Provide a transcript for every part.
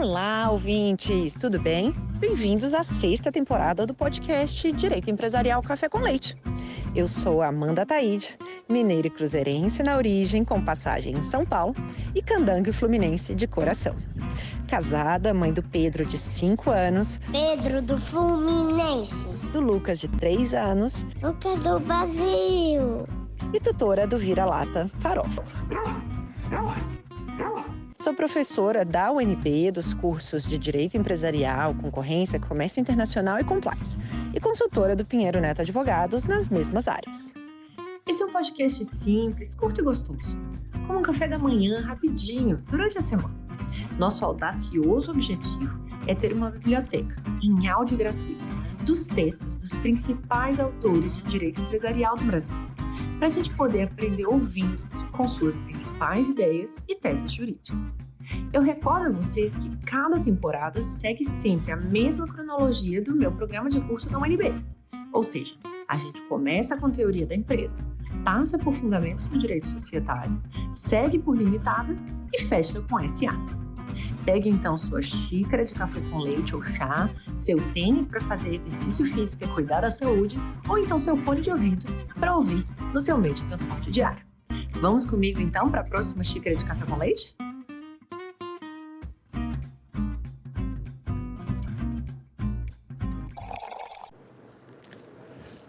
Olá, ouvintes! Tudo bem? Bem-vindos à sexta temporada do podcast Direito Empresarial Café com Leite. Eu sou Amanda Taide, mineira e cruzeirense na origem, com passagem em São Paulo, e candango e fluminense de coração. Casada, mãe do Pedro, de 5 anos. Pedro do Fluminense. Do Lucas, de 3 anos. Lucas do Brasil. E tutora do Vira-Lata Farofa. Sou professora da UNB dos cursos de Direito Empresarial, Concorrência, Comércio Internacional e Compliance. E consultora do Pinheiro Neto Advogados nas mesmas áreas. Esse é um podcast simples, curto e gostoso. Como um café da manhã, rapidinho, durante a semana. Nosso audacioso objetivo é ter uma biblioteca em áudio gratuito dos textos dos principais autores de direito empresarial do Brasil, para a gente poder aprender ouvindo com suas principais ideias e teses jurídicas. Eu recordo a vocês que cada temporada segue sempre a mesma cronologia do meu programa de curso da UNB. Ou seja, a gente começa com teoria da empresa, passa por fundamentos do direito societário, segue por limitada e fecha com SA. Pegue então sua xícara de café com leite ou chá, seu tênis para fazer exercício físico e cuidar da saúde, ou então seu fone de ouvido para ouvir no seu meio de transporte diário. Vamos comigo então para a próxima xícara de café com leite?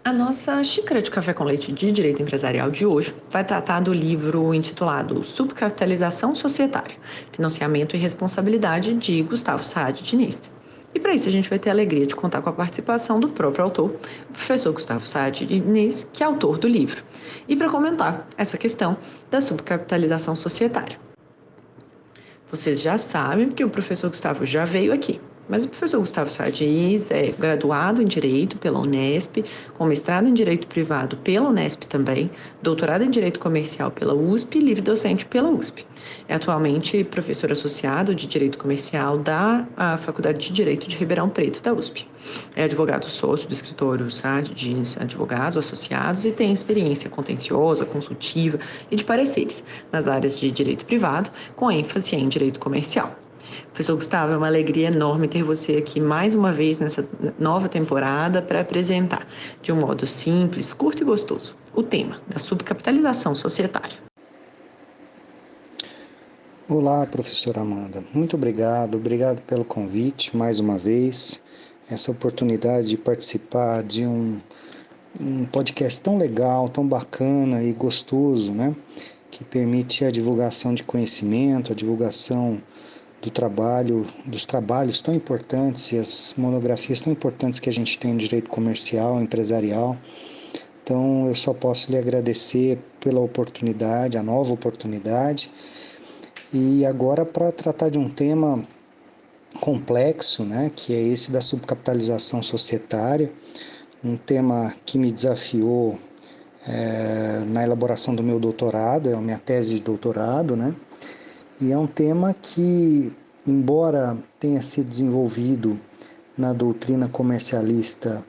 A nossa xícara de café com leite de direito empresarial de hoje vai tratar do livro intitulado Subcapitalização Societária, Financiamento e Responsabilidade, de Gustavo Saad Diniz. E para isso a gente vai ter a alegria de contar com a participação do próprio autor, o professor Gustavo Saad Diniz, que é autor do livro, e para comentar essa questão da subcapitalização societária. Vocês já sabem que o professor Gustavo já veio aqui. Mas o professor Gustavo Saad Diniz é graduado em Direito pela Unesp, com mestrado em Direito Privado pela Unesp também, doutorado em Direito Comercial pela USP e livre-docente pela USP. É atualmente professor associado de Direito Comercial da Faculdade de Direito de Ribeirão Preto, da USP. É advogado sócio do escritório Saad Diniz Advogados Associados e tem experiência contenciosa, consultiva e de pareceres nas áreas de Direito Privado, com ênfase em Direito Comercial. Professor Gustavo, é uma alegria enorme ter você aqui mais uma vez nessa nova temporada para apresentar, de um modo simples, curto e gostoso, o tema da subcapitalização societária. Olá, professora Amanda. Muito obrigado pelo convite mais uma vez, essa oportunidade de participar de um podcast tão legal, tão bacana e gostoso, né? Que permite a divulgação de conhecimento, a divulgação dos trabalhos tão importantes e as monografias tão importantes que a gente tem no direito comercial, empresarial. Então, eu só posso lhe agradecer pela oportunidade, a nova oportunidade. E agora, para tratar de um tema complexo, né, que é esse da subcapitalização societária, um tema que me desafiou na elaboração do meu doutorado, é a minha tese de doutorado, né? E é um tema que, embora tenha sido desenvolvido na doutrina comercialista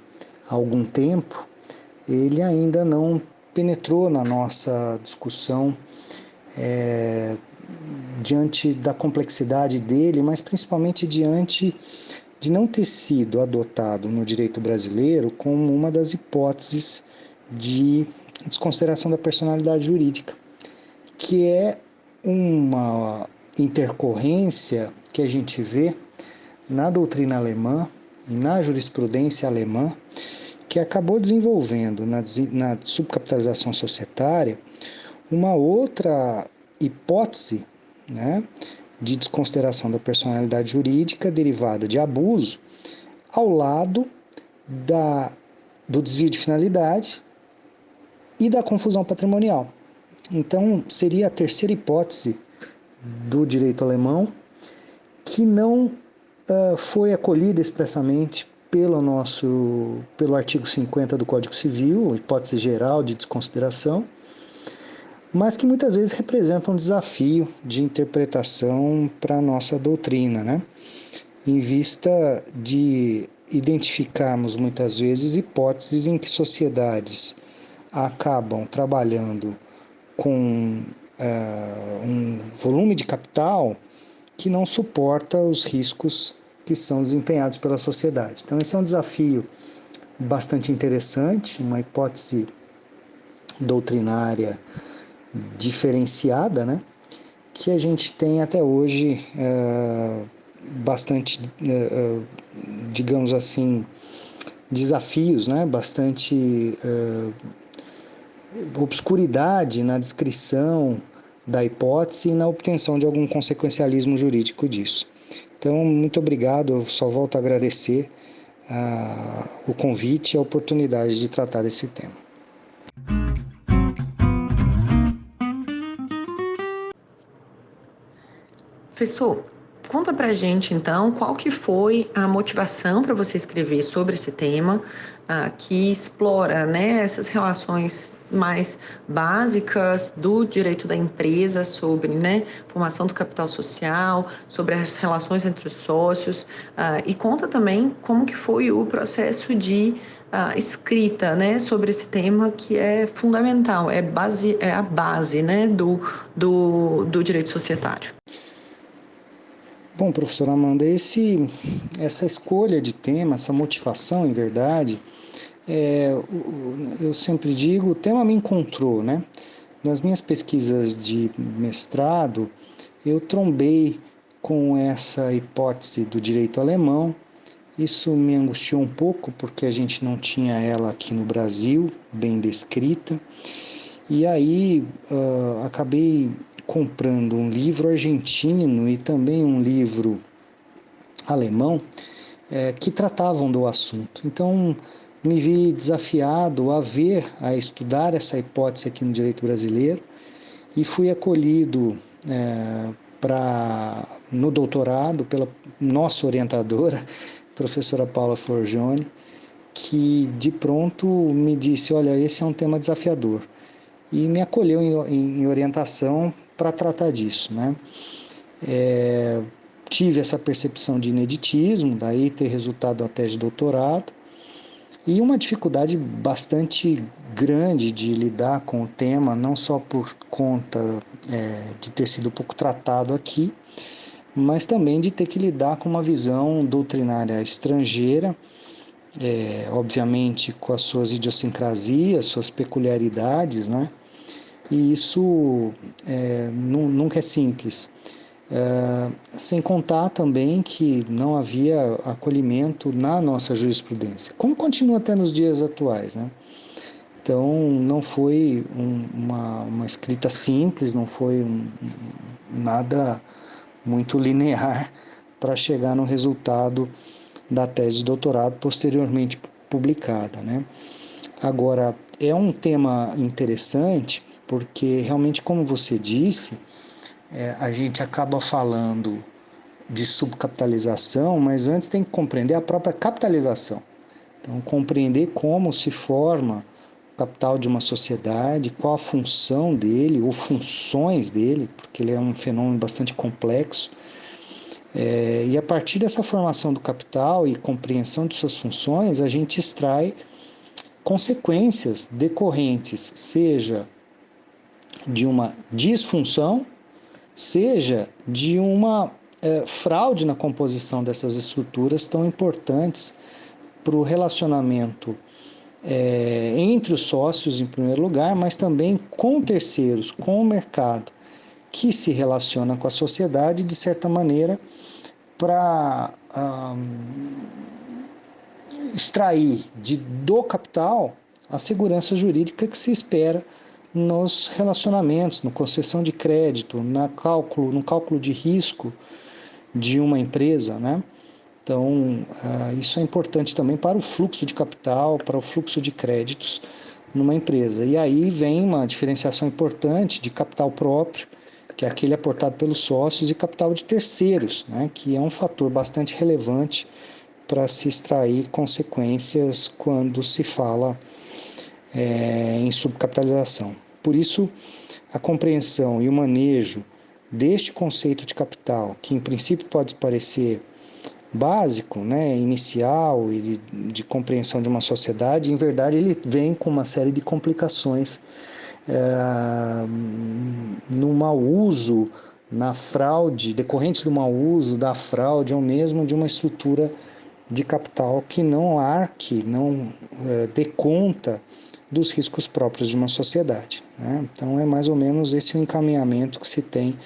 há algum tempo, ele ainda não penetrou na nossa discussão diante da complexidade dele, mas principalmente diante de não ter sido adotado no direito brasileiro como uma das hipóteses de desconsideração da personalidade jurídica, que é uma intercorrência que a gente vê na doutrina alemã e na jurisprudência alemã, que acabou desenvolvendo na subcapitalização societária uma outra hipótese, né, de desconsideração da personalidade jurídica derivada de abuso, ao lado do desvio de finalidade e da confusão patrimonial. Então, seria a terceira hipótese do direito alemão que não foi acolhida expressamente pelo artigo 50 do Código Civil, hipótese geral de desconsideração, mas que muitas vezes representa um desafio de interpretação para a nossa doutrina, né? Em vista de identificarmos muitas vezes hipóteses em que sociedades acabam trabalhando com um volume de capital que não suporta os riscos que são desempenhados pela sociedade. Então, esse é um desafio bastante interessante, uma hipótese doutrinária diferenciada, né? Que a gente tem até hoje bastante, digamos assim, desafios, né? Bastante obscuridade na descrição da hipótese e na obtenção de algum consequencialismo jurídico disso. Então, muito obrigado, eu só volto a agradecer o convite e a oportunidade de tratar desse tema. Professor, conta pra gente então qual que foi a motivação para você escrever sobre esse tema, que explora, né, essas relações mais básicas do direito da empresa sobre, né, formação do capital social, sobre as relações entre os sócios, e conta também como que foi o processo de escrita, né, sobre esse tema que é fundamental, é a base, né, do direito societário. Bom, professora Amanda, essa escolha de tema, essa motivação, em verdade, eu sempre digo, o tema me encontrou, né? Nas minhas pesquisas de mestrado, eu trombei com essa hipótese do direito alemão. Isso me angustiou um pouco, porque a gente não tinha ela aqui no Brasil, bem descrita. E aí acabei comprando um livro argentino e também um livro alemão que tratavam do assunto. Então, me vi desafiado a estudar essa hipótese aqui no direito brasileiro e fui acolhido no doutorado pela nossa orientadora, professora Paula Forgione, que de pronto me disse, olha, esse é um tema desafiador, e me acolheu em orientação para tratar disso, né? Tive essa percepção de ineditismo, daí ter resultado a tese de doutorado, e uma dificuldade bastante grande de lidar com o tema, não só por conta de ter sido pouco tratado aqui, mas também de ter que lidar com uma visão doutrinária estrangeira, obviamente com as suas idiosincrasias, suas peculiaridades, né? E isso nunca é simples. Sem contar também que não havia acolhimento na nossa jurisprudência, como continua até nos dias atuais, né? Então, não foi uma escrita simples, não foi nada muito linear para chegar no resultado da tese de doutorado posteriormente publicada, né? Agora, é um tema interessante porque realmente, como você disse, a gente acaba falando de subcapitalização, mas antes tem que compreender a própria capitalização. Então, compreender como se forma o capital de uma sociedade, qual a função dele, ou funções dele, porque ele é um fenômeno bastante complexo. E a partir dessa formação do capital e compreensão de suas funções, a gente extrai consequências decorrentes, seja de uma disfunção, seja de uma fraude na composição dessas estruturas tão importantes para o relacionamento entre os sócios, em primeiro lugar, mas também com terceiros, com o mercado, que se relaciona com a sociedade, de certa maneira, para extrair do capital a segurança jurídica que se espera nos relacionamentos, na concessão de crédito, no cálculo de risco de uma empresa, né? Então, isso é importante também para o fluxo de capital, para o fluxo de créditos numa empresa. E aí vem uma diferenciação importante de capital próprio, que é aquele aportado pelos sócios, e capital de terceiros, né? Que é um fator bastante relevante para se extrair consequências quando se fala em subcapitalização. Por isso, a compreensão e o manejo deste conceito de capital, que em princípio pode parecer básico, né, inicial e de compreensão de uma sociedade, em verdade ele vem com uma série de complicações no mau uso na fraude, decorrentes do mau uso, da fraude ou mesmo de uma estrutura de capital que não arque, não dê conta dos riscos próprios de uma sociedade, né? Então é mais ou menos esse o encaminhamento que se tem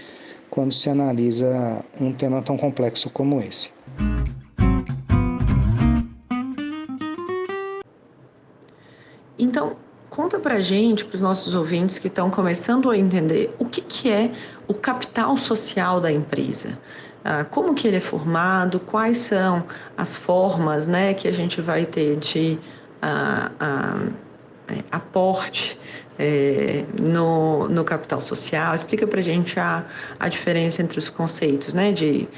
quando se analisa um tema tão complexo como esse. Então, conta pra gente, para os nossos ouvintes que estão começando a entender o que é o capital social da empresa. Como que ele é formado, quais são as formas, né, que a gente vai ter de aporte no capital social. Explica pra gente a diferença entre os conceitos, né, de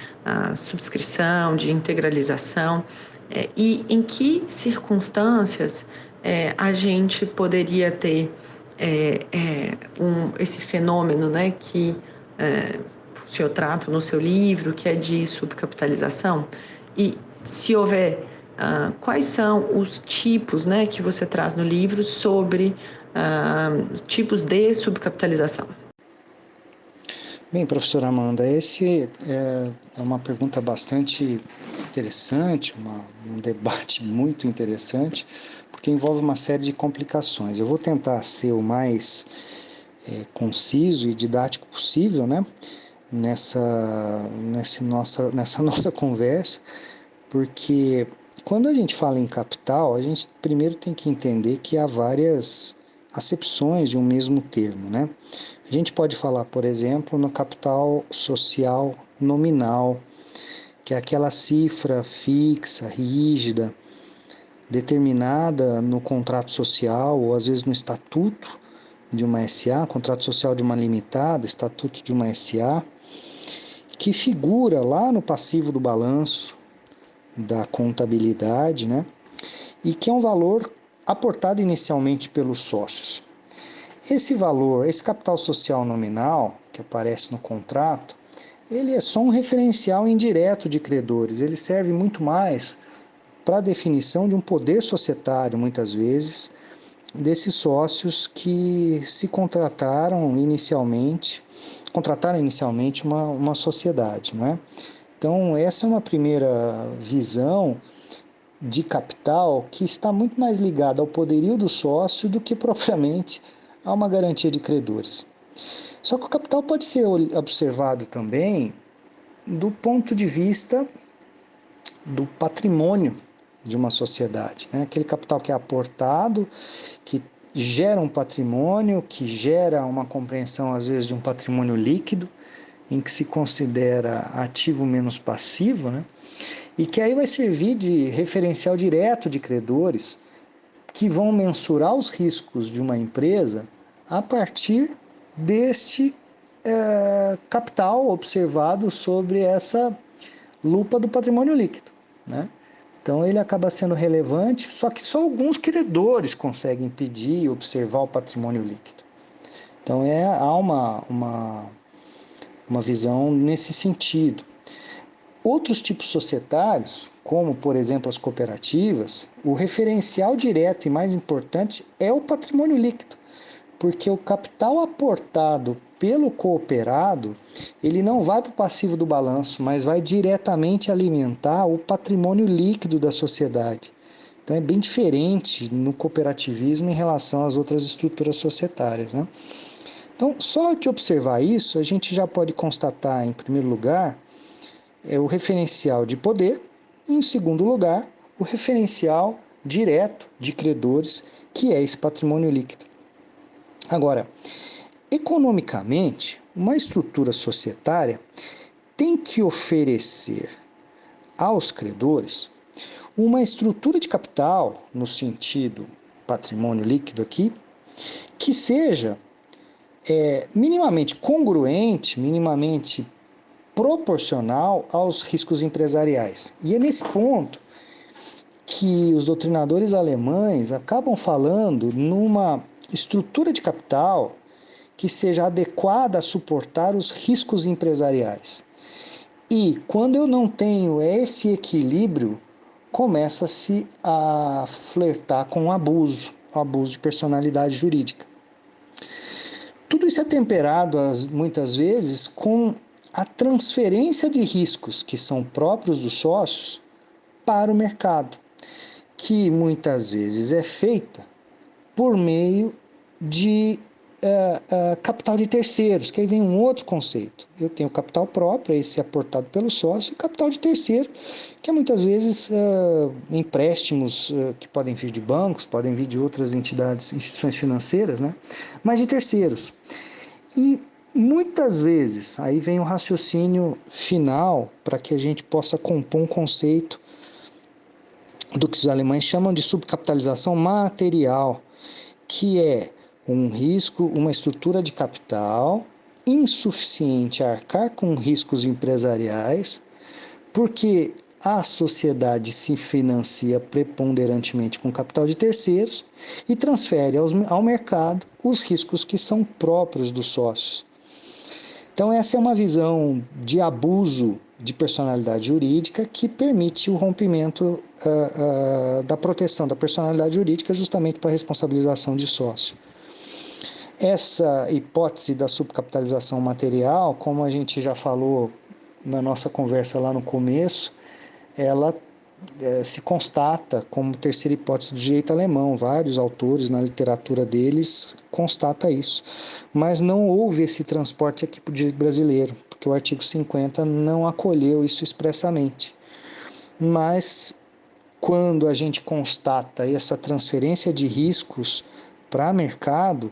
subscrição, de integralização, e em que circunstâncias a gente poderia ter esse fenômeno, né, que o senhor trata no seu livro, que é de subcapitalização, e se houver, quais são os tipos, né, que você traz no livro sobre tipos de subcapitalização? Bem, professora Amanda, esse é uma pergunta bastante interessante, um debate muito interessante, porque envolve uma série de complicações. Eu vou tentar ser o mais conciso e didático possível, né, nessa nossa conversa, porque quando a gente fala em capital, a gente primeiro tem que entender que há várias acepções de um mesmo termo, né? A gente pode falar, por exemplo, no capital social nominal, que é aquela cifra fixa, rígida, determinada no contrato social ou às vezes no estatuto de uma SA, contrato social de uma limitada, estatuto de uma SA, que figura lá no passivo do balanço da contabilidade, né? E que é um valor aportado inicialmente pelos sócios. Esse valor, esse capital social nominal que aparece no contrato, ele é só um referencial indireto de credores, ele serve muito mais para a definição de um poder societário, muitas vezes, desses sócios que se contrataram inicialmente uma sociedade, não é? Então, essa é uma primeira visão de capital que está muito mais ligada ao poderio do sócio do que propriamente a uma garantia de credores. Só que o capital pode ser observado também do ponto de vista do patrimônio de uma sociedade, né? Aquele capital que é aportado, que gera um patrimônio, que gera uma compreensão às vezes de um patrimônio líquido, em que se considera ativo menos passivo, né? E que aí vai servir de referencial direto de credores que vão mensurar os riscos de uma empresa a partir deste capital observado sobre essa lupa do patrimônio líquido, né? Então ele acaba sendo relevante, só que só alguns credores conseguem pedir e observar o patrimônio líquido. Então há uma visão nesse sentido. Outros tipos societários, como por exemplo as cooperativas, o referencial direto e mais importante é o patrimônio líquido, porque o capital aportado pelo cooperado, ele não vai para o passivo do balanço, mas vai diretamente alimentar o patrimônio líquido da sociedade. Então é bem diferente no cooperativismo em relação às outras estruturas societárias, né? Então, só de observar isso, a gente já pode constatar, em primeiro lugar, o referencial de poder, e, em segundo lugar, o referencial direto de credores, que é esse patrimônio líquido. Agora, economicamente, uma estrutura societária tem que oferecer aos credores uma estrutura de capital, no sentido patrimônio líquido aqui, que seja minimamente congruente, minimamente proporcional aos riscos empresariais. E é nesse ponto que os doutrinadores alemães acabam falando numa estrutura de capital que seja adequada a suportar os riscos empresariais. E quando eu não tenho esse equilíbrio, começa-se a flertar com o abuso de personalidade jurídica. Tudo isso é temperado, muitas vezes, com a transferência de riscos que são próprios dos sócios para o mercado, que muitas vezes é feita por meio de capital de terceiros, que aí vem um outro conceito. Eu tenho capital próprio, esse é aportado pelo sócio, e capital de terceiro, que é muitas vezes empréstimos que podem vir de bancos, podem vir de outras entidades, instituições financeiras, né? Mas de terceiros. E muitas vezes, aí vem o raciocínio final para que a gente possa compor um conceito do que os alemães chamam de subcapitalização material, que é um risco, uma estrutura de capital insuficiente a arcar com riscos empresariais, porque a sociedade se financia preponderantemente com capital de terceiros e transfere ao mercado os riscos que são próprios dos sócios. Então essa é uma visão de abuso de personalidade jurídica que permite o rompimento da proteção da personalidade jurídica justamente para a responsabilização de sócio. Essa hipótese da subcapitalização material, como a gente já falou na nossa conversa lá no começo, ela se constata como terceira hipótese do direito alemão. Vários autores na literatura deles constatam isso. Mas não houve esse transporte aqui para o direito brasileiro, porque o artigo 50 não acolheu isso expressamente. Mas quando a gente constata essa transferência de riscos para mercado,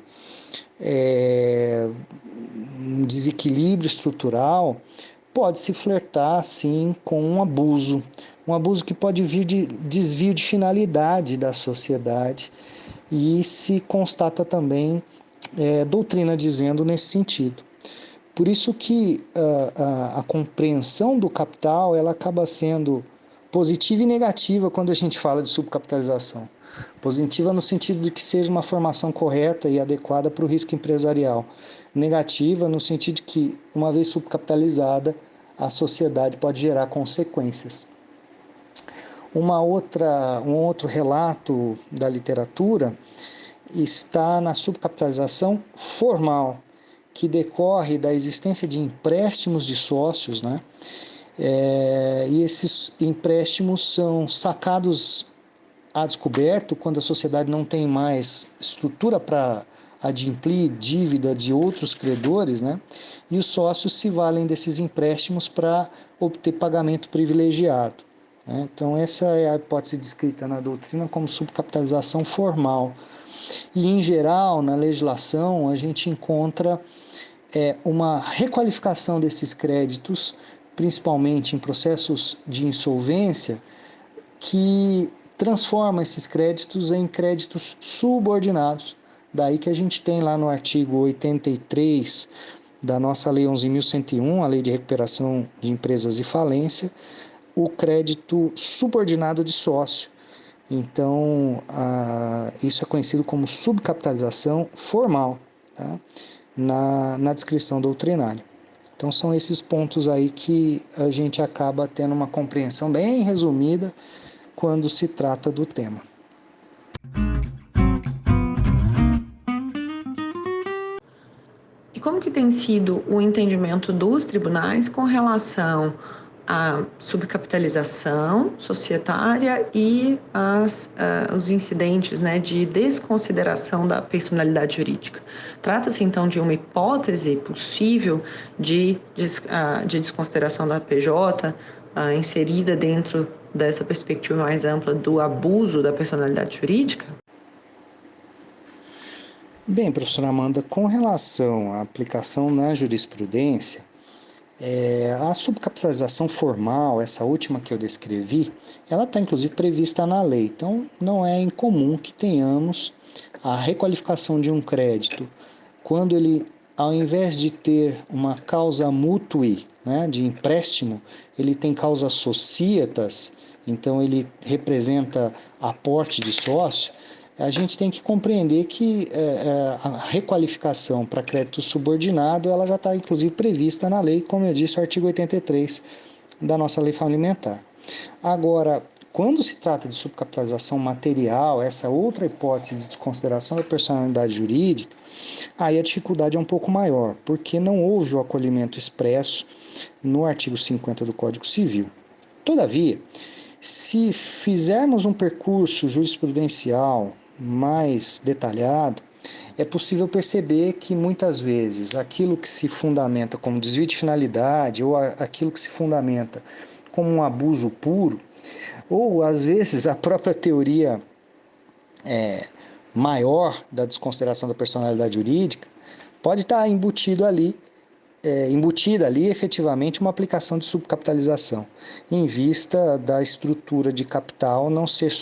um desequilíbrio estrutural, pode-se flertar, sim, com um abuso que pode vir de desvio de finalidade da sociedade, e se constata também doutrina dizendo nesse sentido. Por isso que a compreensão do capital ela acaba sendo positiva e negativa quando a gente fala de subcapitalização. Positiva no sentido de que seja uma formação correta e adequada para o risco empresarial. Negativa no sentido de que, uma vez subcapitalizada, a sociedade pode gerar consequências. Um outro relato da literatura está na subcapitalização formal, que decorre da existência de empréstimos de sócios, né? E esses empréstimos são sacados a descoberto quando a sociedade não tem mais estrutura para adimplir dívida de outros credores, né? E os sócios se valem desses empréstimos para obter pagamento privilegiado, né? Então essa é a hipótese descrita na doutrina como subcapitalização formal. E em geral, na legislação, a gente encontra uma requalificação desses créditos, principalmente em processos de insolvência, que transforma esses créditos em créditos subordinados. Daí que a gente tem lá no artigo 83 da nossa Lei 11.101, a Lei de Recuperação de Empresas e Falência, o crédito subordinado de sócio. Então, isso é conhecido como subcapitalização formal, tá? na descrição doutrinária. Então, são esses pontos aí que a gente acaba tendo uma compreensão bem resumida quando se trata do tema. E como que tem sido o entendimento dos tribunais com relação à subcapitalização societária e os incidentes, né, de desconsideração da personalidade jurídica? Trata-se, então, de uma hipótese possível de desconsideração da PJ, inserida dentro dessa perspectiva mais ampla do abuso da personalidade jurídica? Bem, professora Amanda, com relação à aplicação na jurisprudência, a subcapitalização formal, essa última que eu descrevi, ela está inclusive prevista na lei. Então, não é incomum que tenhamos a requalificação de um crédito quando ele, ao invés de ter uma causa mutui, né, de empréstimo, ele tem causa societas, então ele representa aporte de sócio. A gente tem que compreender que a requalificação para crédito subordinado ela já está inclusive prevista na lei, como eu disse, o artigo 83 da nossa lei falimentar. Agora, quando se trata de subcapitalização material, essa outra hipótese de desconsideração da personalidade jurídica, Aí a dificuldade é um pouco maior, porque não houve o acolhimento expresso no artigo 50 do Código Civil. Todavia, se fizermos um percurso jurisprudencial mais detalhado, é possível perceber que muitas vezes aquilo que se fundamenta como desvio de finalidade ou aquilo que se fundamenta como um abuso puro, ou às vezes a própria teoria maior da desconsideração da personalidade jurídica, pode estar embutida ali efetivamente uma aplicação de subcapitalização, em vista da estrutura de capital não ser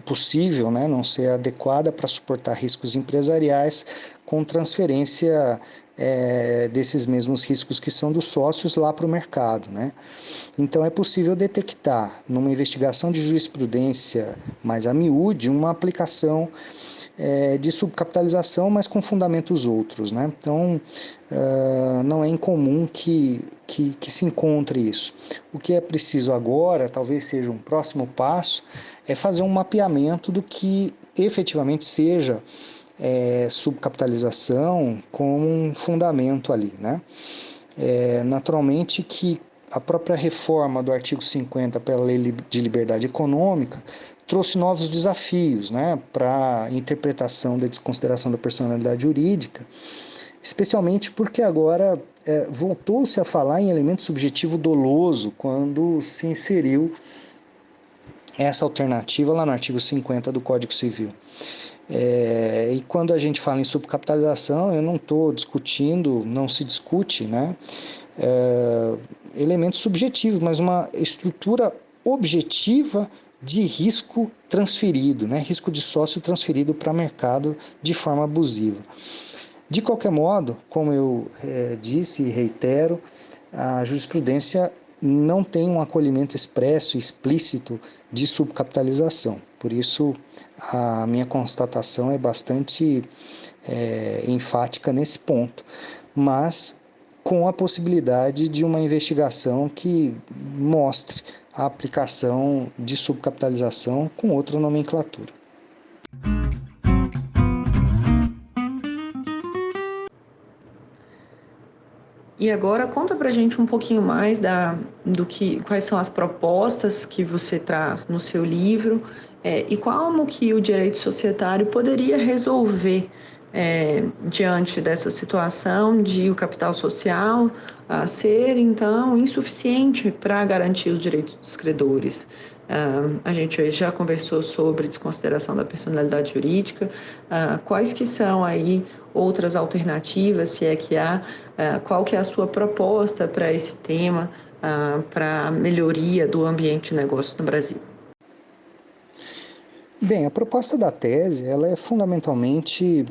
possível, né, não ser adequada para suportar riscos empresariais com transferência desses mesmos riscos que são dos sócios lá para o mercado, né? Então é possível detectar numa investigação de jurisprudência mais a miúde uma aplicação de subcapitalização, mas com fundamentos outros, né? Então, não é incomum que se encontre isso. O que é preciso agora, talvez seja um próximo passo, é fazer um mapeamento do que efetivamente seja subcapitalização com um fundamento ali, né? Naturalmente que a própria reforma do artigo 50 pela Lei de Liberdade Econômica trouxe novos desafios, né, para a interpretação da desconsideração da personalidade jurídica, especialmente porque agora voltou-se a falar em elemento subjetivo doloso quando se inseriu essa alternativa lá no artigo 50 do Código Civil. E quando a gente fala em subcapitalização, eu não estou discutindo, não se discute, né, elementos subjetivos, mas uma estrutura objetiva de risco transferido, né, risco de sócio transferido para o mercado de forma abusiva. De qualquer modo, como eu disse e reitero, a jurisprudência não tem um acolhimento expresso, explícito de subcapitalização. Por isso, a minha constatação é bastante enfática nesse ponto, mas com a possibilidade de uma investigação que mostre a aplicação de subcapitalização com outra nomenclatura. E agora conta pra gente um pouquinho mais quais são as propostas que você traz no seu livro e como que o direito societário poderia resolver diante dessa situação de o capital social ser, então, insuficiente para garantir os direitos dos credores. A gente já conversou sobre desconsideração da personalidade jurídica, quais que são aí outras alternativas, se é que há, qual que é a sua proposta para esse tema, para a melhoria do ambiente de negócio no Brasil? Bem, a proposta da tese ela é fundamentalmente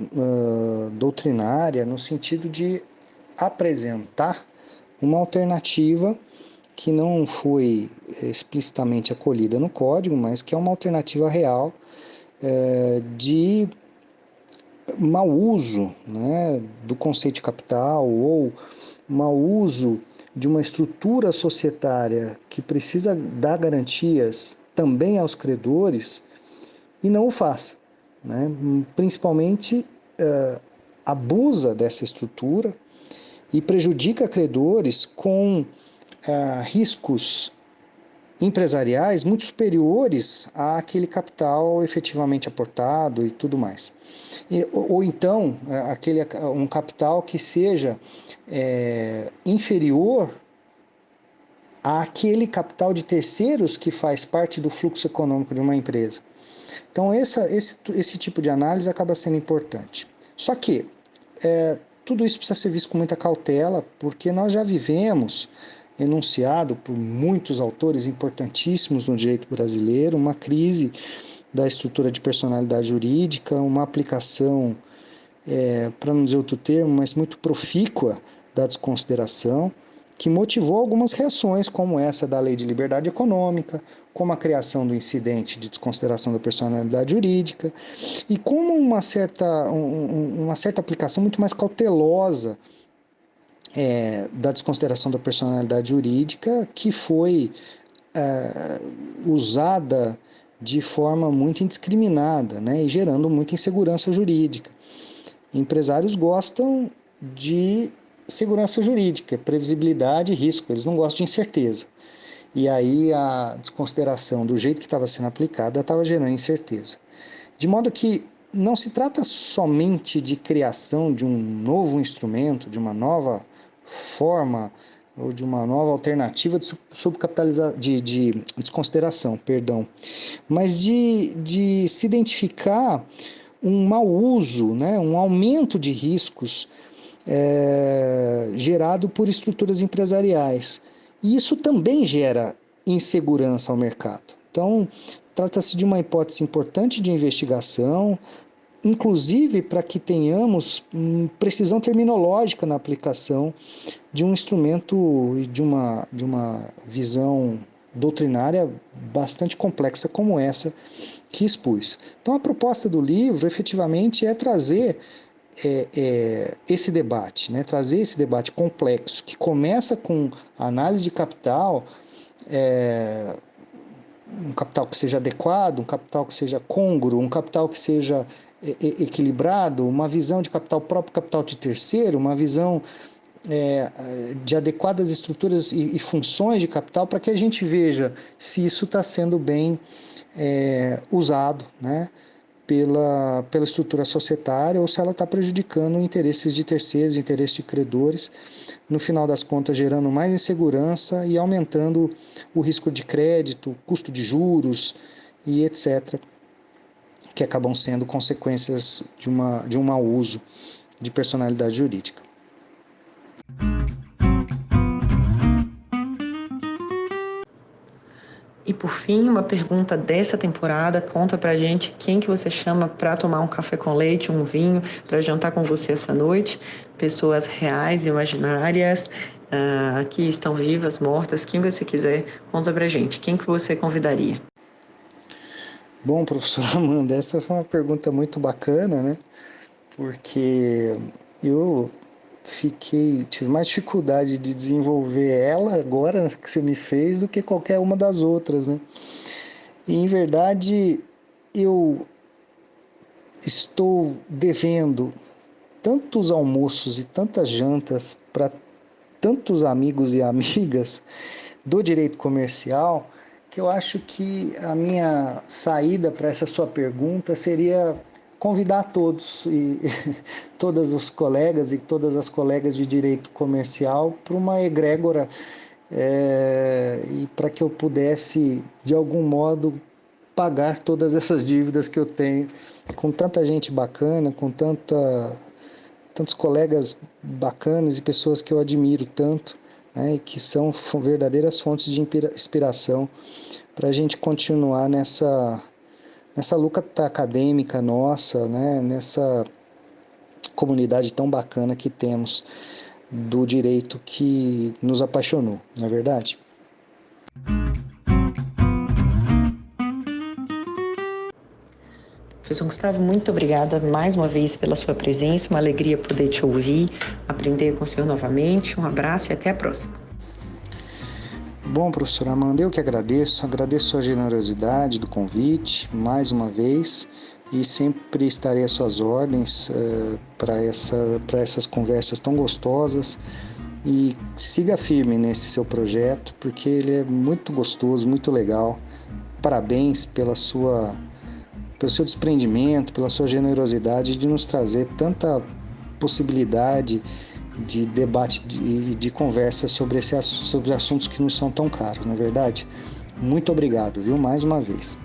doutrinária no sentido de apresentar uma alternativa que não foi explicitamente acolhida no código, mas que é uma alternativa real de mau uso, né, do conceito de capital ou mau uso de uma estrutura societária que precisa dar garantias também aos credores e não o faz, né? Principalmente abusa dessa estrutura e prejudica credores com riscos empresariais muito superiores àquele capital efetivamente aportado e tudo mais. Ou então, um capital que seja inferior àquele capital de terceiros que faz parte do fluxo econômico de uma empresa. Então, esse tipo de análise acaba sendo importante. Só que tudo isso precisa ser visto com muita cautela, porque nós já vivemos, enunciado por muitos autores importantíssimos no direito brasileiro, uma crise da estrutura de personalidade jurídica, uma aplicação, para não dizer outro termo, mas muito profícua da desconsideração, que motivou algumas reações, como essa da Lei de Liberdade Econômica, como a criação do incidente de desconsideração da personalidade jurídica, e como uma certa aplicação muito mais cautelosa da desconsideração da personalidade jurídica, que foi usada de forma muito indiscriminada, né, e gerando muita insegurança jurídica. Empresários gostam de segurança jurídica, previsibilidade e risco, eles não gostam de incerteza. E aí a desconsideração do jeito que estava sendo aplicada estava gerando incerteza. De modo que não se trata somente de criação de um novo instrumento, de uma nova forma ou de uma nova alternativa de de desconsideração, mas de se identificar um mau uso, né, um aumento de riscos gerado por estruturas empresariais. E isso também gera insegurança ao mercado. Então, trata-se de uma hipótese importante de investigação, inclusive para que tenhamos precisão terminológica na aplicação de um instrumento e de uma visão doutrinária bastante complexa como essa que expus. Então, a proposta do livro, efetivamente, é trazer esse debate, né? Trazer esse debate complexo, que começa com a análise de capital, um capital que seja adequado, um capital que seja côngruo, um capital que seja equilibrado, uma visão de capital próprio, capital de terceiro, uma visão de adequadas estruturas e funções de capital, para que a gente veja se isso está sendo bem usado, né, pela estrutura societária, ou se ela está prejudicando interesses de terceiros, interesses de credores, no final das contas gerando mais insegurança e aumentando o risco de crédito, custo de juros e etc., que acabam sendo consequências de um mau uso de personalidade jurídica. E por fim, uma pergunta dessa temporada, conta pra gente quem que você chama para tomar um café com leite, um vinho, para jantar com você essa noite. Pessoas reais e imaginárias, que estão vivas, mortas, quem você quiser, conta pra gente. Quem que você convidaria? Bom, professora Amanda, essa foi uma pergunta muito bacana, né? Porque eu tive mais dificuldade de desenvolver ela agora que você me fez do que qualquer uma das outras, né? E, em verdade, eu estou devendo tantos almoços e tantas jantas para tantos amigos e amigas do direito comercial que eu acho que a minha saída para essa sua pergunta seria convidar todos e todos os colegas e todas as colegas de direito comercial para uma egrégora e para que eu pudesse, de algum modo, pagar todas essas dívidas que eu tenho com tanta gente bacana, com tantos colegas bacanas e pessoas que eu admiro tanto, né, e que são verdadeiras fontes de inspiração para a gente continuar nessa luta acadêmica nossa, né, nessa comunidade tão bacana que temos do direito que nos apaixonou, não é verdade? Professor Gustavo, muito obrigada mais uma vez pela sua presença, uma alegria poder te ouvir, aprender com o senhor novamente. Um abraço e até a próxima. Bom, professora Amanda, eu que agradeço a generosidade do convite, mais uma vez, e sempre estarei às suas ordens para essas conversas tão gostosas, e siga firme nesse seu projeto, porque ele é muito gostoso, muito legal. Parabéns pelo seu desprendimento, pela sua generosidade de nos trazer tanta possibilidade de debate e de conversa sobre assuntos que nos são tão caros, não é verdade? Muito obrigado, viu? Mais uma vez.